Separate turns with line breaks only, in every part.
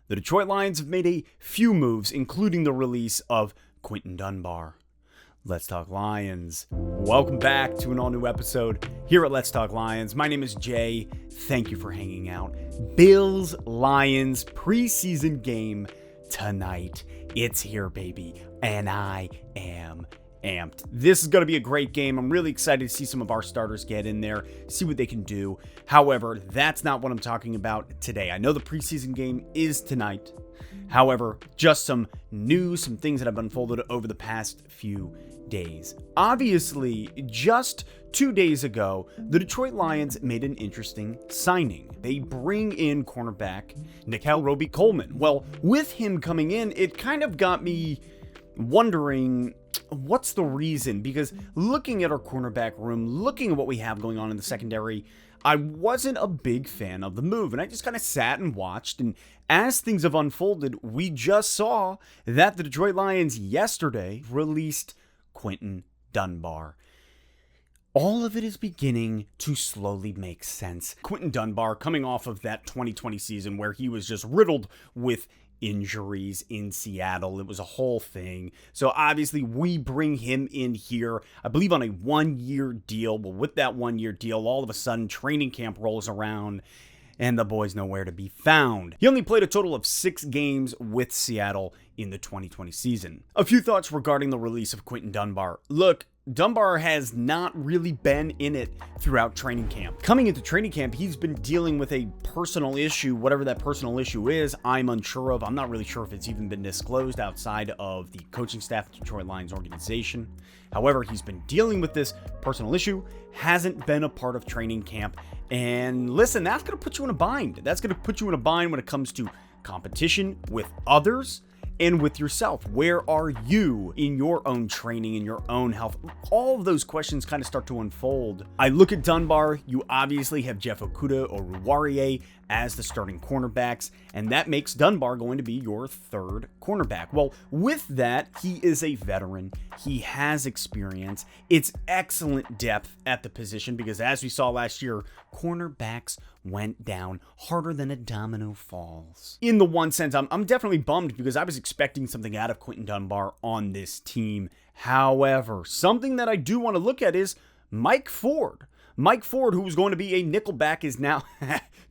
The Detroit Lions have made a few moves, including the release of Quinton Dunbar. Let's Talk Lions. Welcome back to an all-new episode here at Let's Talk Lions. My name is Jay. Thank you for hanging out. Bills-Lions preseason game tonight. It's here, baby, and I am amped. This is going to be a great game. I'm really excited to see some of our starters get in there, see what they can do. However, that's not what I'm talking about today. I know the preseason game is tonight. However, just some news, some things that have unfolded over the past few days. Obviously, just 2 days ago, the Detroit Lions made an interesting signing. They bring in cornerback Nickell Robey-Coleman. Well, with him coming in, it kind of got me wondering, what's the reason? Because looking at our cornerback room, looking at what we have going on in the secondary, I wasn't a big fan of the move, and I just kind of sat and watched, and as things have unfolded, we just saw that the Detroit Lions yesterday released Quinton Dunbar. All of it is beginning to slowly make sense. Quinton Dunbar coming off of that 2020 season where he was just riddled with injuries in Seattle. It was a whole thing. So obviously we bring him in here, I believe on a 1-year deal. Well, with that 1-year deal, all of a sudden training camp rolls around and the boy's nowhere to be found. He only played a total of 6 games with Seattle in the 2020 season. A few thoughts regarding the release of Quinton Dunbar. Look, Dunbar has not really been in it throughout training camp. Coming into training camp, he's been dealing with a personal issue, whatever that personal issue is, I'm unsure of. I'm not really sure if it's even been disclosed outside of the coaching staff of the Detroit Lions organization. However, he's been dealing with this personal issue, hasn't been a part of training camp, and listen, that's going to put you in a bind. That's going to put you in a bind when it comes to competition with others and with yourself. Where are you in your own training, in your own health? All of those questions kind of start to unfold. I look at Dunbar. You obviously have Jeff Okudah or Ruwarie as the starting cornerbacks, and that makes Dunbar going to be your third cornerback. Well, with that, he is a veteran. He has experience. It's excellent depth at the position because as we saw last year, cornerbacks went down harder than a domino falls. In the one sense, I'm definitely bummed because I was expecting something out of Quinton Dunbar on this team. However, something that I do want to look at is Mike Ford. Mike Ford, who was going to be a nickelback, is now...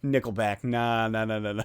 Nickelback. Nah,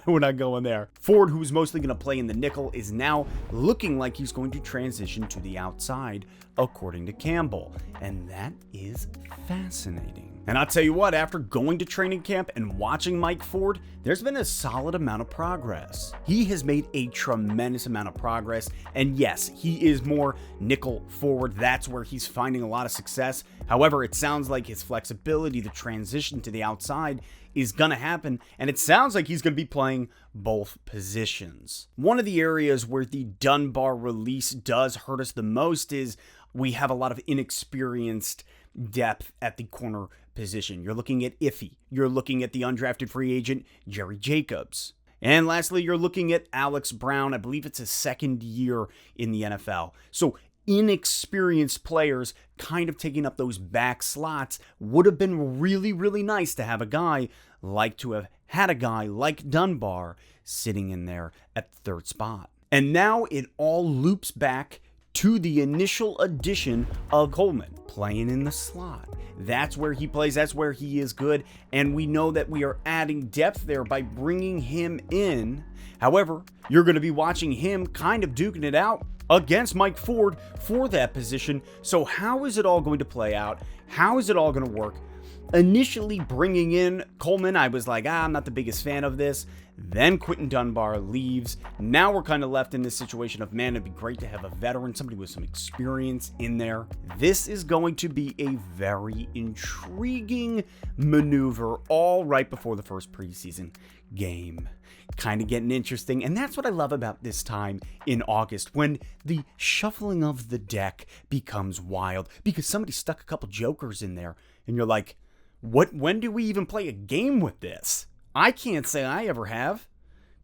we're not going there. Ford, who's mostly going to play in the nickel, is now looking like he's going to transition to the outside, according to Campbell. And that is fascinating. And I'll tell you what, after going to training camp and watching Mike Ford, there's been a solid amount of progress. He has made a tremendous amount of progress. And yes, he is more nickel forward. That's where he's finding a lot of success. However, it sounds like his flexibility, the transition to the outside, is going to happen, and it sounds like he's going to be playing both positions. One of the areas where the Dunbar release does hurt us the most is we have a lot of inexperienced depth at the corner position. You're looking at Iffy. You're looking at the undrafted free agent, Jerry Jacobs. And lastly, you're looking at Alex Brown. I believe it's his second year in the NFL. So inexperienced players kind of taking up those back slots. Would have been really, really nice to have a guy like Dunbar sitting in there at the third spot. And now it all loops back to the initial addition of Coleman, playing in the slot. That's where he plays, that's where he is good, and we know that we are adding depth there by bringing him in. However, you're going to be watching him kind of duking it out against Mike Ford for that position. So how is it all going to play out? How is it all going to work? Initially bringing in Coleman, I was like, I'm not the biggest fan of this. Then Quinton Dunbar leaves. Now we're kind of left in this situation of, man, it'd be great to have a veteran, somebody with some experience in there. This is going to be a very intriguing maneuver all right before the first preseason game. Kind of getting interesting, and that's what I love about this time in August, when the shuffling of the deck becomes wild, because somebody stuck a couple jokers in there, and you're like, when do we even play a game with this? I can't say I ever have.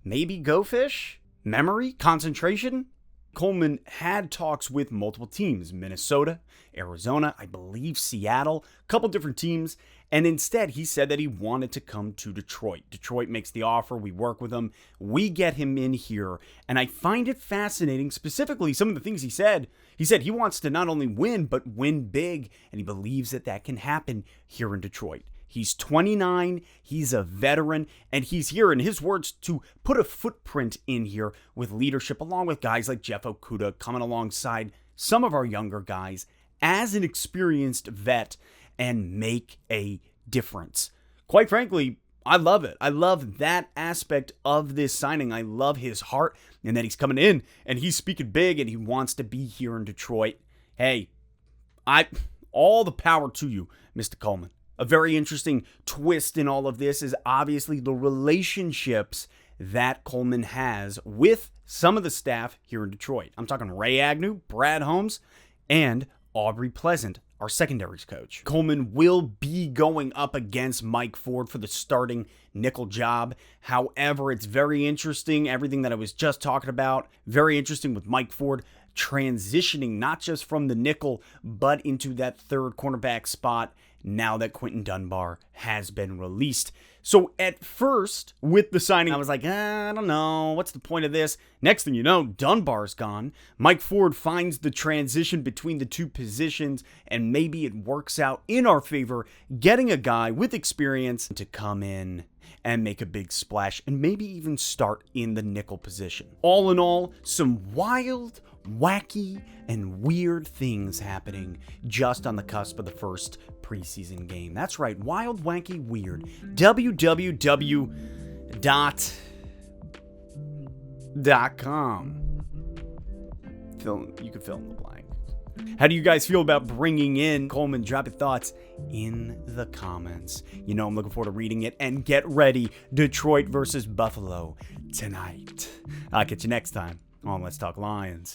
Maybe Go Fish? Memory? Concentration? Coleman had talks with multiple teams, Minnesota, Arizona, I believe Seattle, a couple different teams, and instead he said that he wanted to come to Detroit. Detroit makes the offer, we work with him, we get him in here, and I find it fascinating, specifically some of the things he said. He said he wants to not only win, but win big, and he believes that that can happen here in Detroit. He's 29, he's a veteran, and he's here, in his words, to put a footprint in here with leadership, along with guys like Jeff Okudah coming alongside some of our younger guys as an experienced vet and make a difference. Quite frankly, I love it. I love that aspect of this signing. I love his heart and that he's coming in and he's speaking big and he wants to be here in Detroit. Hey, all the power to you, Mr. Coleman. A very interesting twist in all of this is obviously the relationships that Coleman has with some of the staff here in Detroit. I'm talking Ray Agnew, Brad Holmes, and Aubrey Pleasant, our secondaries coach. Coleman will be going up against Mike Ford for the starting nickel job. However, it's very interesting, everything that I was just talking about, very interesting with Mike Ford transitioning not just from the nickel, but into that third cornerback spot now that Quinton Dunbar has been released. So at first, with the signing, I was like, I don't know, what's the point of this? Next thing you know, Dunbar's gone. Mike Ford finds the transition between the two positions, and maybe it works out in our favor, getting a guy with experience to come in and make a big splash, and maybe even start in the nickel position. All in all, some wild, wacky, and weird things happening just on the cusp of the first preseason game. That's right, wild, wacky, weird. www.com. You can fill in the blank. How do you guys feel about bringing in Coleman? Drop your thoughts in the comments. You know I'm looking forward to reading it. And get ready, Detroit versus Buffalo tonight. I'll catch you next time on Let's Talk Lions.